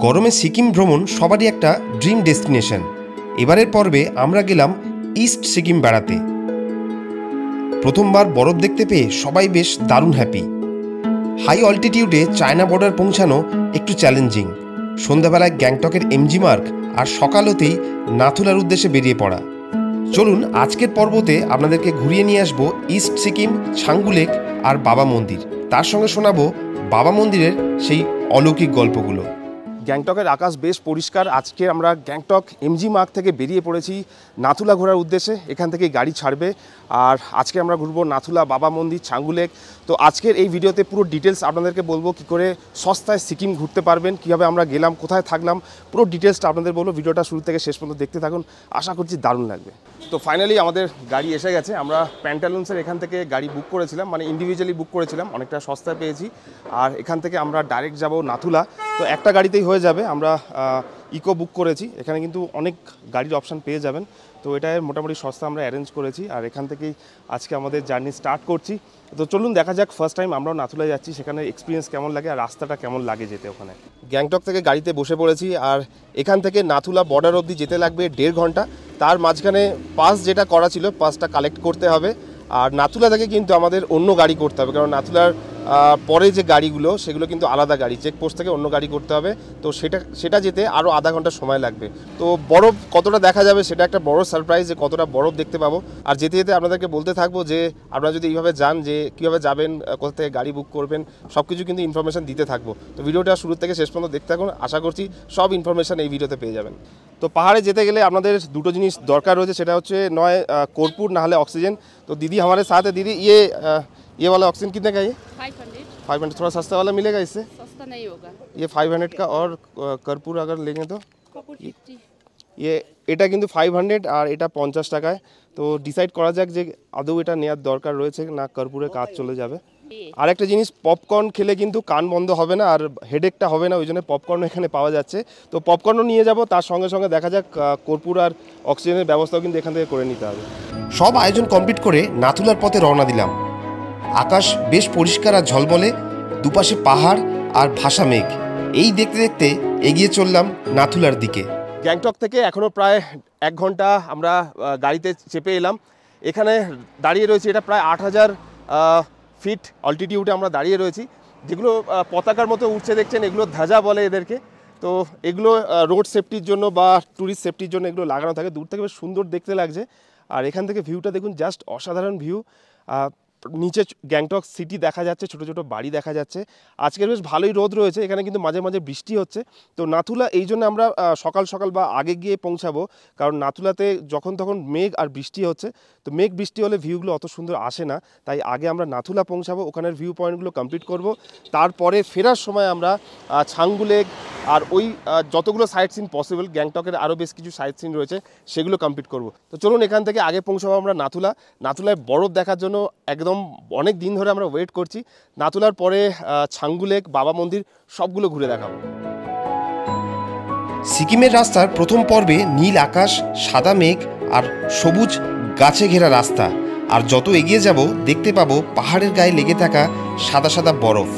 গরমে সিকিম ভ্রমণ সবারই একটা ড্রিম ডেস্টিনেশন। এবারের পর্বে আমরা গেলাম ইস্ট সিকিম বেড়াতে। প্রথমবার বরফ দেখতে পেয়ে সবাই বেশ দারুণ হ্যাপি। হাই অল্টিটিউডে চায়না বর্ডার পৌঁছানো একটু চ্যালেঞ্জিং। সন্ধ্যাবেলায় গ্যাংটকের এমজি মার্গ আর সকাল হতেই নাথুলার উদ্দেশ্যে বেরিয়ে পড়া। চলুন আজকের পর্বতে আপনাদেরকে ঘুরিয়ে নিয়ে আসবো ইস্ট সিকিম, ছাঙ্গু লেক আর বাবা মন্দির। তার সঙ্গে শোনাবো বাবা মন্দিরের সেই অলৌকিক গল্পগুলো। গ্যাংটকের আকাশ বেশ পরিষ্কার। আজকে আমরা গ্যাংটক এমজি মার্গ থেকে বেরিয়ে পড়েছি নাথুলা ঘোরার উদ্দেশ্যে। এখান থেকে গাড়ি ছাড়বে আর আজকে আমরা ঘুরবো নাথুলা, বাবা মন্দির, ছাঙ্গু লেক। তো আজকের এই ভিডিওতে পুরো ডিটেলস আপনাদেরকে বলবো, কী করে সস্তায় সিকিম ঘুরতে পারবেন, কীভাবে আমরা গেলাম, কোথায় থাকলাম, পুরো ডিটেলসটা আপনাদের বলবো। ভিডিওটা শুরু থেকে শেষ পর্যন্ত দেখতে থাকুন, আশা করছি দারুণ লাগবে। তো ফাইনালি আমাদের গাড়ি এসে গেছে। আমরা প্যান্টালুন্সের এখান থেকে গাড়ি বুক করেছিলাম, মানে ইন্ডিভিজুয়ালি বুক করেছিলাম, অনেকটা সস্তায় পেয়েছি। আর এখান থেকে আমরা ডাইরেক্ট যাব নাথুলা। তো একটা গাড়িতেই হয়ে যাবে। আমরা ইকো বুক করেছি, এখানে কিন্তু অনেক গাড়ির অপশান পেয়ে যাবেন। তো এটা মোটামুটি সস্তা আমরা অ্যারেঞ্জ করেছি আর এখান থেকেই আজকে আমাদের জার্নি স্টার্ট করছি। তো চলুন দেখা যাক, ফার্স্ট টাইম আমরাও নাথুলায় যাচ্ছি, সেখানে এক্সপিরিয়েন্স কেমন লাগে আর রাস্তাটা কেমন লাগে যেতে। ওখানে গ্যাংটক থেকে গাড়িতে বসে পড়েছি আর এখান থেকে নাথুলা বর্ডার অবধি যেতে লাগবে 1.5 ঘন্টা। তার মাঝখানে পাস যেটা করা ছিল, পাসটা কালেক্ট করতে হবে। আর নাথুলা থেকে কিন্তু আমাদের অন্য গাড়ি করতে হবে, কারণ নাথুলার পরে যে গাড়িগুলো সেগুলো কিন্তু আলাদা গাড়ি, চেকপোস্ট থেকে অন্য গাড়ি করতে হবে। তো সেটা যেতে আরও আধা ঘন্টা সময় লাগবে। তো বরফ কতটা দেখা যাবে সেটা একটা বড় সারপ্রাইজ, যে কতটা বরফ দেখতে পাবো। আর যেতে যেতে আপনাদেরকে বলতে থাকবো যে আপনারা যদি এইভাবে যান, যে কীভাবে যাবেন, কোথা থেকে গাড়ি বুক করবেন, সব কিছু কিন্তু ইনফরমেশান দিতে থাকবো। তো ভিডিওটা শুরু থেকে শেষ পর্যন্ত দেখতে থাকুন, আশা করছি সব ইনফরমেশান এই ভিডিওতে পেয়ে যাবেন। তো পাহাড়ে যেতে গেলে আপনাদের দুটো জিনিস দরকার রয়েছে, সেটা হচ্ছে নয় কর্পূর, না হলে অক্সিজেন। तो दीदी हमारे साथ है। दीदी ये वाला ऑक्सीजन कितने का है? 500। थोड़ा सस्ता वाला मिलेगा इससे? सस्ता नहीं होगा ये 500 का। और कर्पूर अगर लेंगे तो ये এটা কিন্তু 500 আর এটা 50 টাকায়। তো ডিসাইড করা যাক যে আদৌ এটা নেওয়ার দরকার রয়েছে না, কর্পূরে কাজ চলে যাবে। আর একটা জিনিস, পপকর্ন খেলে কিন্তু কান বন্ধ হবে না আর হেডেকটা হবে না, ওই জন্য পপকর্ন এখানে পাওয়া যাচ্ছে। তো পপকর্নও নিয়ে যাব, তার সঙ্গে সঙ্গে দেখা যাক কর্পূর আর অক্সিজেনের ব্যবস্থাও কিন্তু এখান থেকে করে নিতে হবে। সব আয়োজন কমপ্লিট করে নাথুলার পথে রওনা দিলাম। আকাশ বেশ পরিষ্কার আর ঝলমলে, দুপাশে পাহাড় আর ভাসা মেঘ। এই দেখতে দেখতে এগিয়ে চললাম নাথুলার দিকে। গ্যাংটক থেকে এখনও প্রায় 1 ঘন্টা আমরা গাড়িতে চেপে এলাম। এখানে দাঁড়িয়ে রয়েছি, এটা প্রায় 8000 ফিট অল্টিটিউডে আমরা দাঁড়িয়ে রয়েছি। যেগুলো পতাকার মতো উঠছে দেখছেন, এগুলো ধ্বজা বলে এদেরকে। তো এগুলো রোড সেফটির জন্য বা ট্যুরিস্ট সেফটির জন্য এগুলো লাগানো থাকে। দূর থেকে বেশ সুন্দর দেখতে লাগছে। আর এখান থেকে ভিউটা দেখুন, জাস্ট অসাধারণ ভিউ। নিচে গ্যাংটক সিটি দেখা যাচ্ছে, ছোটো ছোটো বাড়ি দেখা যাচ্ছে। আজকের বেশ ভালোই রোদ রয়েছে, এখানে কিন্তু মাঝে মাঝে বৃষ্টি হচ্ছে। তো নাথুলা এই জন্য আমরা সকাল সকাল বা আগে গিয়ে পৌঁছাবো, কারণ নাথুলাতে যখন তখন মেঘ আর বৃষ্টি হচ্ছে। তো মেঘ বৃষ্টি হলে ভিউগুলো অত সুন্দর আসে না, তাই আগে আমরা নাথুলা পৌঁছাবো, ওখানের ভিউ পয়েন্টগুলো কমপ্লিট করব। তারপরে ফেরার সময় আমরা ছাঙ্গু লেক আর ওই যতগুলো সাইট সিন পসিবল, গ্যাংটকের আরও বেশ কিছু সাইট সিন রয়েছে, সেগুলো কমপ্লিট করব। তো চলুন এখান থেকে আগে পৌঁছাবো আমরা নাথুলা। নাথুলায় বরফ দেখার জন্য একদম অনেক দিন ধরে আমরা ওয়েট করছি। নাথুলার পরে ছাঙ্গু লেক, বাবা মন্দির সবগুলো ঘুরে দেখাবো। সিকিমের রাস্তার প্রথম পর্বে নীল আকাশ, সাদা মেঘ আর সবুজ গাছে ঘেরা রাস্তা। আর যত এগিয়ে যাব দেখতে পাবো পাহাড়ের গায়ে লেগে থাকা সাদা সাদা বরফ।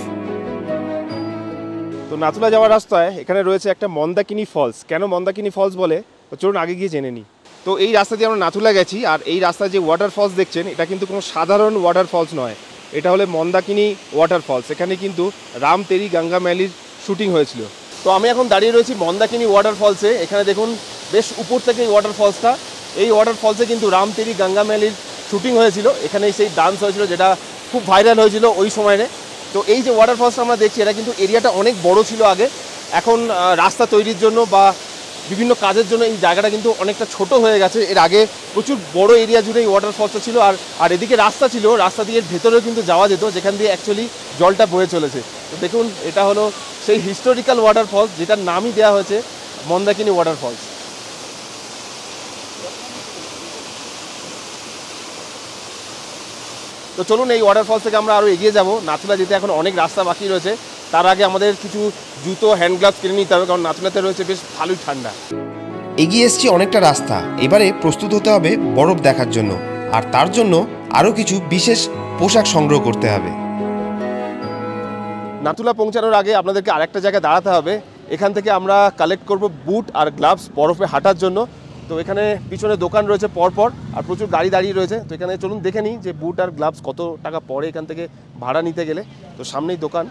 তো নাথুলা যাওয়ার রাস্তায় এখানে রয়েছে একটা মন্দাকিনী ফলস। কেন মন্দাকিনী ফলস বলে, তো চলুন আগে গিয়ে জেনে নিই। তো এই রাস্তা দিয়ে আমরা নাথুলা গেছি, আর এই রাস্তায় যে ওয়াটার ফলস দেখছেন, এটা কিন্তু কোনো সাধারণ ওয়াটার ফলস নয়, এটা হলো মন্দাকিনী ওয়াটার ফলস। এখানে কিন্তু রাম তেরি গঙ্গা ম্যালির শুটিং হয়েছিল। তো আমি এখন দাঁড়িয়ে রয়েছি মন্দাকিনী ওয়াটার ফলসে। এখানে দেখুন বেশ উপর থেকে এই ওয়াটার ফলসটা, এই ওয়াটার ফলসে কিন্তু রাম তেরি গঙ্গা ম্যালির শুটিং হয়েছিল। এখানেই সেই ডান্স হয়েছিল, যেটা খুব ভাইরাল হয়েছিল ওই সময়ে। তো এই যে ওয়াটার ফলসটা আমরা দেখছি, এটা কিন্তু এরিয়াটা অনেক বড় ছিল আগে। এখন রাস্তা তৈরির জন্য বা বিভিন্ন কাজের জন্য এই জায়গাটা কিন্তু অনেকটা ছোট হয়ে গেছে। এর আগে প্রচুর বড় এরিয়া জুড়ে এই ওয়াটার ফলসটা ছিল। আর এদিকে রাস্তা ছিল, রাস্তা দিয়ে ভেতরেও কিন্তু যাওয়া যেত, যেখান দিয়ে অ্যাকচুয়ালি জলটা বয়ে চলেছে। তো দেখুন, এটা হলো সেই হিস্টোরিক্যাল ওয়াটার ফলস, যেটার নামই দেওয়া হয়েছে মন্দাকিনী ওয়াটার ফলস। তো চলুন এই ওয়াটার ফলস থেকে আমরা আরও এগিয়ে যাব। নাথুলা যেতে এখন অনেক রাস্তা বাকি রয়েছে, তার আগে আমাদের কিছু জুতো, হ্যান্ড গ্লাভস কিনে নিতে হবে, কারণ নাথুলাতে রয়েছে বেশ ভালোই ঠান্ডা। এগিয়ে এসছি অনেকটা রাস্তা, এবারে প্রস্তুত হতে হবে বরফ দেখার জন্য, আর তার জন্য আরও কিছু বিশেষ পোশাক সংগ্রহ করতে হবে। নাথুলা পৌঁছানোর আগে আপনাদেরকে আরেকটা জায়গায় দাঁড়াতে হবে। এখান থেকে আমরা কালেক্ট করব বুট আর গ্লাভস বরফে হাঁটার জন্য। তো এখানে পিছনে দোকান রয়েছে পরপর, আর প্রচুর গাড়ি দাঁড়িয়ে রয়েছে। তো এখানে চলুন দেখে নিই যে বুট আর গ্লাভস কত টাকা পড়ে এখান থেকে ভাড়া নিতে গেলে। তো সামনেই দোকান।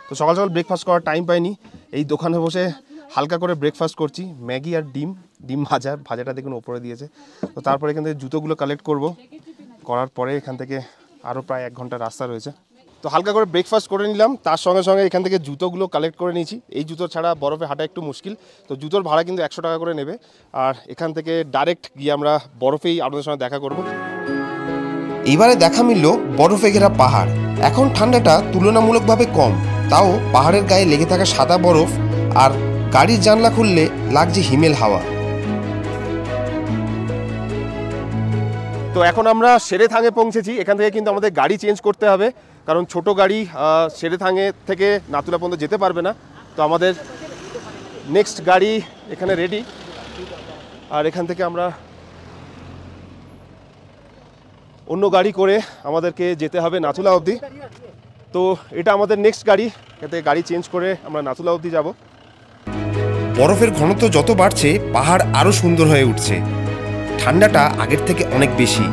তো সকাল সকাল ব্রেকফাস্ট করার টাইম পাইনি, এই দোকানে বসে হালকা করে ব্রেকফাস্ট করছি, ম্যাগি আর ডিম ভাজাটা দেখুন ওপরে দিয়েছে। তো তারপরে এখান থেকে জুতোগুলো কালেক্ট করার পরে এখান থেকে আরও প্রায় 1 ঘন্টা রাস্তা রয়েছে। তো হালকা করে ব্রেকফাস্ট করে নিলাম, তার সঙ্গে সঙ্গে এখান থেকে জুতোগুলো কালেক্ট করে নিয়েছি। এই জুতো ছাড়া বরফে হাঁটা একটু মুশকিল, তো জুতোর ভাড়া কিন্তু 100 টাকা করে নেবে। আর এখান থেকে ডাইরেক্ট গিয়ে আমরা বরফেই আপনাদের সঙ্গে দেখা করব। এবারে দেখা মিলল বরফে ঘেরা পাহাড়। এখন ঠান্ডাটা তুলনামূলকভাবে কম, তাও পাহাড়ের গায়ে লেগে থাকা সাদা বরফ আর গাড়ির জানলা খুললে লাগছে হিমেল হাওয়া। তো এখন আমরা সেরেথাঙে পৌঁছেছি। এখান থেকে কিন্তু আমাদের গাড়ি চেঞ্জ করতে হবে, কারণ ছোট গাড়ি সেরেথাঙে থেকে নাতুলা পর্যন্ত যেতে পারবে না। তো আমাদের নেক্সট গাড়ি এখানে রেডি, আর এখান থেকে আমরা অন্য গাড়ি করে আমাদেরকে যেতে হবে নাথুলা অবধি। তো এটা আমাদের নেক্সট গাড়ি, এখান থেকে গাড়ি চেঞ্জ করে আমরা নাথুলা অবধি যাব। বরফের ঘনত্ব যত বাড়ছে পাহাড় আরও সুন্দর হয়ে উঠছে। ঠান্ডাটা আগের থেকে অনেক বেশি,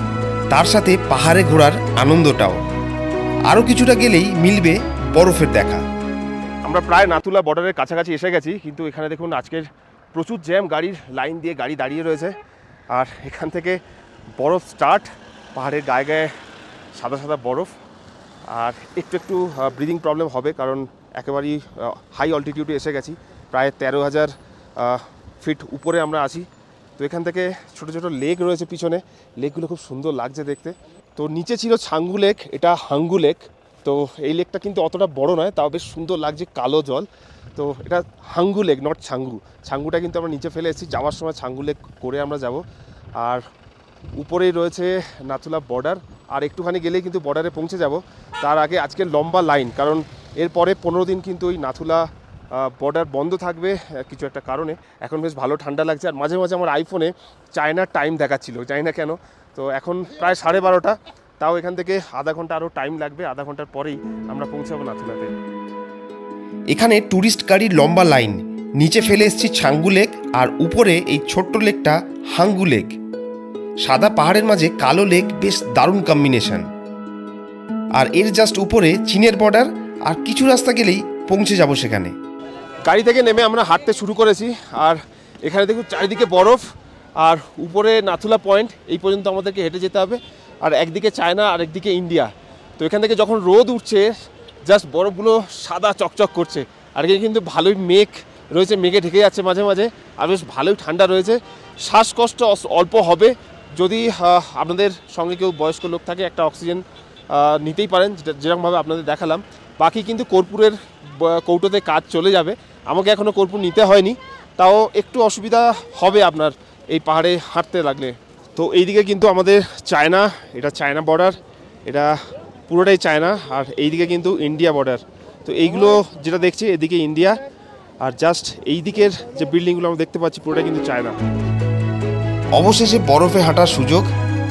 তার সাথে পাহাড়ে ঘোরার আনন্দটাও। আরও কিছুটা গেলেই মিলবে বরফের দেখা। আমরা প্রায় নাথুলা বর্ডারের কাছাকাছি এসে গেছি, কিন্তু এখানে দেখুন আজকের প্রচুর জ্যাম, গাড়ির লাইন দিয়ে গাড়ি দাঁড়িয়ে রয়েছে। আর এখান থেকে বরফ স্টার্ট, পাহাড়ের গায়ে গায়ে সাদা সাদা বরফ। আর একটু ব্রিদিং প্রবলেম হবে, কারণ একেবারেই হাই অল্টিটিউডে এসে গেছি, প্রায় 13,000 ফিট উপরে আমরা আছি। তো এখান থেকে ছোট ছোট লেক রয়েছে পিছনে, লেকগুলো খুব সুন্দর লাগছে দেখতে। তো নিচে ছিল ছাঙ্গু লেক, এটা হাঙ্গু লেক। তো এই লেকটা কিন্তু অতটা বড় নয়, তাও বেশ সুন্দর লাগছে, কালো জল। তো এটা হাঙ্গু লেক, নট ছাঙ্গুটা কিন্তু আমরা নিচে ফেলে এসেছি, যাওয়ার সময় ছাঙ্গু লেক করে আমরা যাব। আর উপরেই রয়েছে নাথুলা বর্ডার, আর একটুখানি গেলেই কিন্তু বর্ডারে পৌঁছে যাব। তার আগে আজকের লম্বা লাইন, কারণ এরপরে 15 দিন কিন্তু ওই নাথুলা বর্ডার বন্ধ থাকবে কিছু একটা কারণে। এখন বেশ ভালো ঠান্ডা লাগছে, আর মাঝে মাঝে আমার আইফোনে চায়নার টাইম দেখাচ্ছিল, জানি না কেন। তো এখন প্রায় 12:30, তাও এখান থেকে আধা ঘন্টা আরও টাইম লাগবে, আধা ঘন্টার পরেই আমরা পৌঁছাবো নাথুলাতে। এখানে ট্যুরিস্ট গাড়ির লম্বা লাইন, নিচে ফেলে এসেছি ছাঙ্গু লেক, আর উপরে এই ছোট্ট লেকটা হাঙ্গু লেক। সাদা পাহাড়ের মাঝে কালো লেক, বেশ দারুণ কম্বিনেশন। আর এর জাস্ট উপরে চীনের বর্ডার, আর কিছু রাস্তা গেলেই পৌঁছে যাব সেখানে। গাড়ি থেকে নেমে আমরা হাঁটতে শুরু করেছি, আর এখানে দেখুন চারিদিকে বরফ, আর উপরে নাথুলা পয়েন্ট, এই পর্যন্ত আমাদেরকে হেঁটে যেতে হবে। আর একদিকে চায়না আর একদিকে ইন্ডিয়া। তো এখান থেকে যখন রোদ উঠছে, জাস্ট বরফগুলো সাদা চকচক করছে। আর এখানে কিন্তু ভালোই মেঘ রয়েছে, মেঘে ঢেকে যাচ্ছে মাঝে মাঝে, আর বেশ ভালোই ঠান্ডা রয়েছে। শ্বাসকষ্ট অল্প হবে, যদি আপনাদের সঙ্গে কেউ বয়স্ক লোক থাকে একটা অক্সিজেন নিতেই পারেন, যেরকমভাবে আপনাদের দেখালাম। বাকি কিন্তু কর্পূরের কৌটোতে কাজ চলে যাবে। আমাকে এখনও কর্পূর নিতে হয়নি, তাও একটু অসুবিধা হবে আপনার এই পাহাড়ে হাঁটতে লাগলে। তো এইদিকে কিন্তু আমাদের চায়না, এটা চায়না বর্ডার, এটা পুরোটাই চায়না। আর এইদিকে কিন্তু ইন্ডিয়া বর্ডার। তো এইগুলো যেটা দেখছি এদিকে ইন্ডিয়া, আর জাস্ট এই দিকের যে বিল্ডিংগুলো আমরা দেখতে পাচ্ছি পুরোটাই কিন্তু চায়না। অবশেষে বরফে হাঁটার সুযোগ।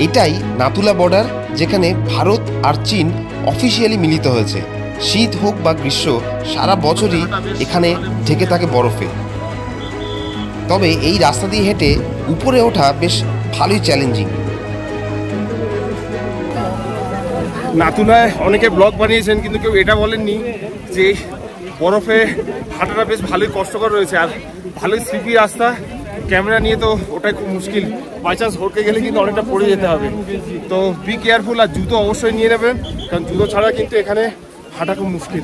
এটাই নাথুলা বর্ডার, যেখানে ভারত আর চীন অফিসিয়ালি মিলিত হয়েছে। শীত হোক বা গ্রীষ্ম, সারা বছরই এখানে ঢেকে থাকে বরফে। তবে এই রাস্তা দিয়ে হেঁটে উপরে ওঠা বেশ ভালোই চ্যালেঞ্জিং। নাথুলায় অনেকে ব্লগ বানিয়েছেন, কিন্তু কেউ এটা বলেননি যে বরফে হাঁটাটা বেশ ভালোই কষ্টকর রয়েছে, আর ভালোই স্লিপি রাস্তা। ক্যামেরা নিয়ে তো ওটাই খুব মুশকিল, বাই চান্স হড়কে গেলে কিন্তু অনেকটা পড়ে যেতে হবে। তো বি কেয়ারফুল, আর জুতো অবশ্যই নিয়ে নেবেন, কারণ জুতো ছাড়া কিন্তু এখানে হাঁটা খুব মুশকিল।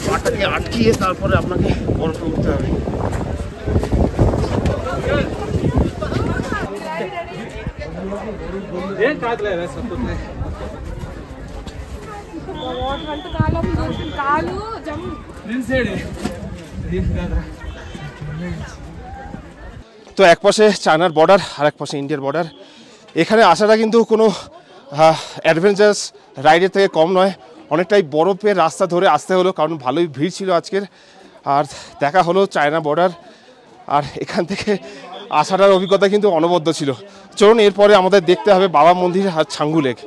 পাটাকে আটকিয়ে তারপরে আপনাকে বরফে উঠতে হবে। তো এক পাশে চায়নার বর্ডার, আর এক পাশে ইন্ডিয়ার বর্ডার। এখানে আসাটা কিন্তু কোনো অ্যাডভেঞ্চারাস রাইডের থেকে কম নয়। অনেকটাই বরফের রাস্তা ধরে আসতে হলো, কারণ ভালোই ভিড় ছিল আজকের। আর দেখা হলো চায়না বর্ডার, আর এখান থেকে আসাটার অভিজ্ঞতা কিন্তু অনবদ্য ছিল। চলুন এরপরে আমাদের দেখতে হবে বাবা মন্দির আর ছাঙ্গু লেক।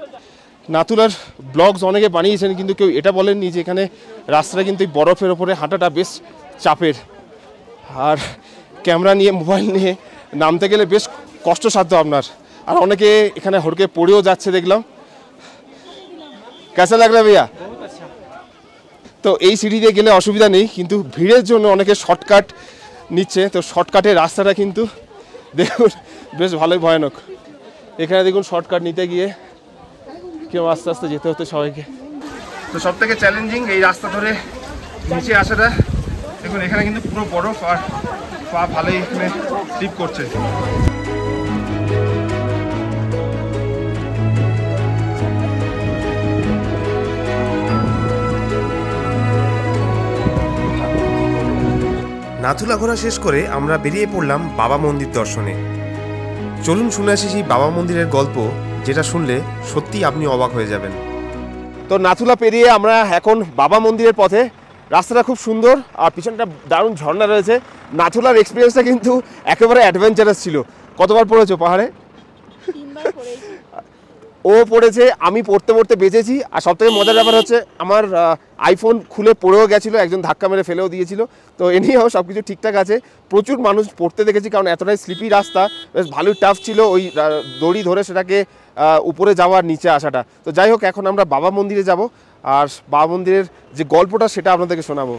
নাথুলার ব্লগস অনেকে বানিয়েছেন, কিন্তু কেউ এটা বলেননি যে এখানে রাস্তাটা কিন্তু এই বরফের ওপরে হাঁটাটা বেশ চাপের, আর ক্যামেরা নিয়ে মোবাইল নিয়ে নামতে গেলে বেশ কষ্টসাধ্য আপনার। আর অনেকে এখানে হড়কে পড়েও যাচ্ছে দেখলাম। কেসা লাগলো ভাইয়া? তো এই সিঁড়ি দিয়ে গেলে অসুবিধা নেই, কিন্তু ভিড়ের জন্য অনেকে শর্টকাট নিচ্ছে। তো শর্টকাটের রাস্তাটা কিন্তু দেখুন বেশ ভালোই ভয়ানক। এখানে দেখুন শর্টকাট নিতে গিয়ে কেউ আস্তে আস্তে যেতে হতো সবাইকে। তো সব থেকে চ্যালেঞ্জিং এই রাস্তা ধরে নিচে আসাটা। দেখুন এখানে কিন্তু পুরো বরফ, আর পা ভালোই এখানে স্লিপ করছে। নাথুলা ঘোরা শেষ করে আমরা বেরিয়ে পড়লাম বাবা মন্দির দর্শনে। চলুন শুনে আসি সেই বাবা মন্দিরের গল্প, যেটা শুনলে সত্যি আপনি অবাক হয়ে যাবেন। তো নাথুলা পেরিয়ে আমরা এখন বাবা মন্দিরের পথে। রাস্তাটা খুব সুন্দর, আর পিছনটা দারুণ ঝর্ণা রয়েছে। নাথুলার এক্সপিরিয়েন্সটা কিন্তু একেবারে অ্যাডভেঞ্চারাস ছিল। কতবার পড়েছো পাহাড়ে? ও পড়েছে, আমি পড়তে পড়তে বেঁচেছি। আর সবথেকে মজার ব্যাপার হচ্ছে আমার আইফোন খুলে পড়েও গেছিলো, একজন ধাক্কা মেরে ফেলেও দিয়েছিল। তো এ নিয়েও সব কিছু ঠিকঠাক আছে। প্রচুর মানুষ পড়তে দেখেছি, কারণ এতটাই স্লিপি রাস্তা, বেশ ভালোই টাফ ছিল ওই দড়ি ধরে সেটাকে উপরে যাওয়ার নিচে আসাটা। তো যাই হোক, এখন আমরা বাবা মন্দিরে যাব, আর বাবা মন্দিরের যে গল্পটা সেটা আপনাদেরকে শোনাবো।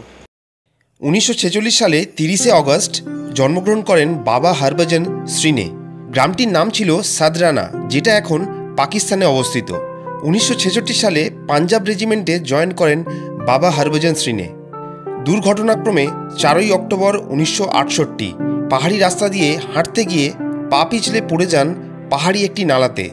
1946 সালে 30শে অগস্ট জন্মগ্রহণ করেন বাবা হরভজন শ্রীনে। গ্রামটির নাম ছিল সাদরানা, যেটা এখন পাকিস্তানে অবস্থিত। 1966 সালে পাঞ্জাব রেজিমেন্টে জয়েন করেন বাবা হরভজন শ্রীনে। দুর্ঘটনাক্রমে 4ই অক্টোবর 1968 পাহাড়ি রাস্তা দিয়ে হাঁটতে গিয়ে পা পিছলে পড়ে যান পাহাড়ি একটি নালাতে।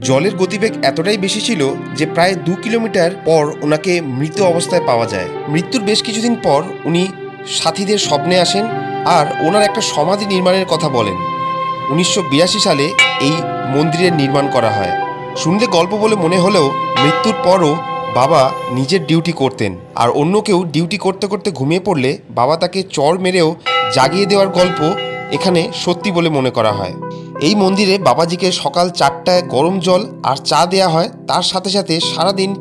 জলের গতিবেগ এতটাই বেশি ছিল যে প্রায় 2 কিলোমিটার পর ওনাকে মৃত অবস্থায় পাওয়া যায়। মৃত্যুর বেশ কিছুদিন পর উনি সাথীদের স্বপ্নে আসেন আর ওনার একটা সমাধি নির্মাণের কথা বলেন। 1982 সালে এই মন্দিরের নির্মাণ করা হয়। শুনলে গল্প বলে মনে হলেও মৃত্যুর পরও বাবা নিজের ডিউটি করতেন, আর অন্য কেউ ডিউটি করতে করতে ঘুমিয়ে পড়লে বাবা তাকে চড় মেরেও জাগিয়ে দেওয়ার গল্প এখানে সত্যি বলে মনে করা হয়। এই মন্দিরে বাবাজিকে সকাল 4টায় গরম জল আর চা দেওয়া হয়, তার সাথে সাথে সারাদিন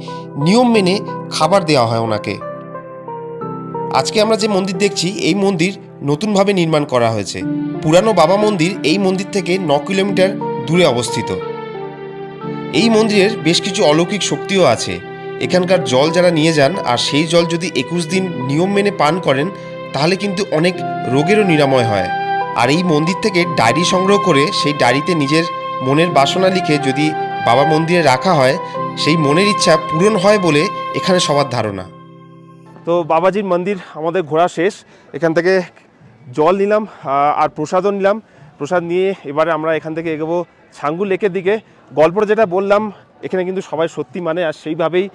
নিয়ম মেনে খাবার দেওয়া হয় ওনাকে। আজকে আমরা যে মন্দির দেখছি, এই মন্দির নতুনভাবে নির্মাণ করা হয়েছে। পুরানো বাবা মন্দির এই মন্দির থেকে 9 কিলোমিটার দূরে অবস্থিত। এই মন্দিরের বেশ কিছু অলৌকিক শক্তিও আছে। এখানকার জল যারা নিয়ে যান আর সেই জল যদি 21 দিন নিয়ম মেনে পান করেন, তাহলে কিন্তু অনেক রোগেরও নিরাময় হয়। আর এই মন্দির থেকে ডায়েরি সংগ্রহ করে সেই ডায়েরিতে নিজের মনের বাসনা লিখে যদি বাবা মন্দিরে রাখা হয়, সেই মনের ইচ্ছা পূরণ হয় বলে এখানে সবার ধারণা। তো বাবাজির মন্দির আমাদের ঘোরা শেষ। এখান থেকে জল নিলাম আর প্রসাদও নিলাম। প্রসাদ নিয়ে এবারে আমরা এখান থেকে এগোবো ছাঙ্গু লেকের দিকে। গল্পটা যেটা বললাম, এখানে কিন্তু সবাই সত্যি মানে, আর সেইভাবেই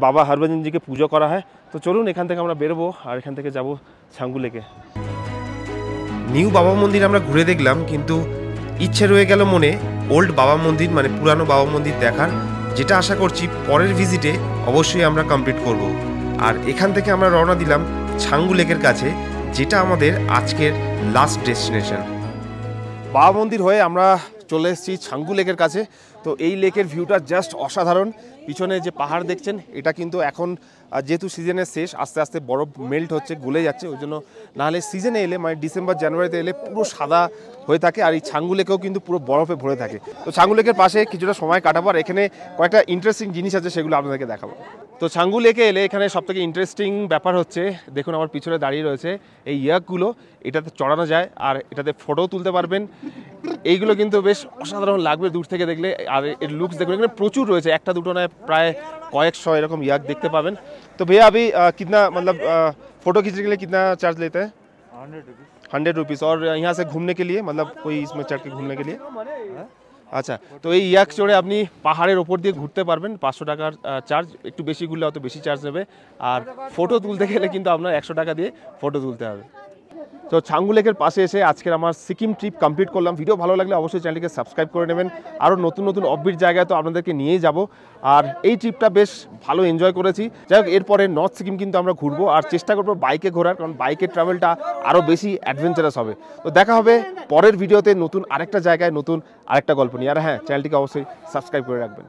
বাবা হরভজনজিকে পুজো করা হয়। তো চলুন এখান থেকে আমরা বেরোবো আর এখান থেকে যাব ছাঙ্গু লেকে। নিউ বাবা মন্দির আমরা ঘুরে দেখলাম, কিন্তু ইচ্ছে রয়ে গেল মনে ওল্ড বাবা মন্দির, মানে পুরানো বাবা মন্দির দেখার, যেটা আশা করছি পরের ভিজিটে অবশ্যই আমরা কমপ্লিট করব। আর এখান থেকে আমরা রওনা দিলাম ছাঙ্গু লেকের কাছে, যেটা আমাদের আজকের লাস্ট ডেস্টিনেশন। বাবা মন্দির হয়ে আমরা চলে এসেছি ছাঙ্গু লেকের কাছে। তো এই লেকের ভিউটা জাস্ট অসাধারণ। পিছনে যে পাহাড় দেখছেন, এটা কিন্তু এখন যেহেতু সিজনের শেষ, আস্তে আস্তে বরফ মেল্ট হচ্ছে, গলে যাচ্ছে, ওই জন্য নাহলে সিজনে এলে মানে ডিসেম্বর জানুয়ারিতে এলে পুরো সাদা হয়ে থাকে। আর এই ছাঙ্গু লেকেও কিন্তু পুরো বরফে ভরে থাকে। তো ছাঙ্গু লেকের পাশে কিছুটা সময় কাটাবো, আর এখানে কয়েকটা ইন্টারেস্টিং জিনিস আছে, সেগুলো আপনাদেরকে দেখাবো। তো ছাঙ্গু লেকে এলে এখানে সবথেকে ইন্টারেস্টিং ব্যাপার হচ্ছে, দেখুন আমার পিছনে দাঁড়িয়ে রয়েছে এই ইয়াকগুলো, এটাতে চড়ানো যায় আর এটাতে ফটোও তুলতে পারবেন। এইগুলো কিন্তু বেশ অসাধারণ লাগবে দূর থেকে দেখলে। আর এর লুকস দেখুন, এখানে প্রচুর রয়েছে, একটা দুটো নয় প্রায় কয়েকশো এরকম ইয়াক দেখতে পাবেন। तो भैया अभी कितना मतलब फ़ोटो खींचने के लिए कितना चार्ज लेते हैं? 100 रुपीज़। और यहाँ से घूमने के लिए मतलब कोई इसमें चढ़ के घूमने के लिए? আচ্ছা, তো এই ইয়াক চড়ে আপনি পাহাড়ের ওপর দিয়ে ঘুরতে পারবেন। 500 টাকার চার্জ, একটু বেশি ঘুরলে অত বেশি চার্জ নেবে। আর ফটো তুলতে গেলে কিন্তু আপনার 100 টাকা দিয়ে ফটো তুলতে হবে। তো ছাঙ্গু লেকের পাশে এসে আজকের আমার সিকিম ট্রিপ কমপ্লিট করলাম। ভিডিও ভালো লাগলে অবশ্যই চ্যানেলটিকে সাবস্ক্রাইব করে নেবেন। আরও নতুন নতুন অফবিট জায়গায় তো আপনাদেরকে নিয়েই যাব। আর এই ট্রিপটা বেশ ভালো এনজয় করেছি। যাই হোক, এরপরে নর্থ সিকিম কিন্তু আমরা ঘুরবো, আর চেষ্টা করবো বাইকে ঘোরার, কারণ বাইকের ট্রাভেলটা আরও বেশি অ্যাডভেঞ্চারাস হবে। তো দেখা হবে পরের ভিডিওতে নতুন আরেকটা জায়গায়, নতুন আরেকটা গল্প নিয়ে। আর হ্যাঁ, চ্যানেলটিকে অবশ্যই সাবস্ক্রাইব করে রাখবেন।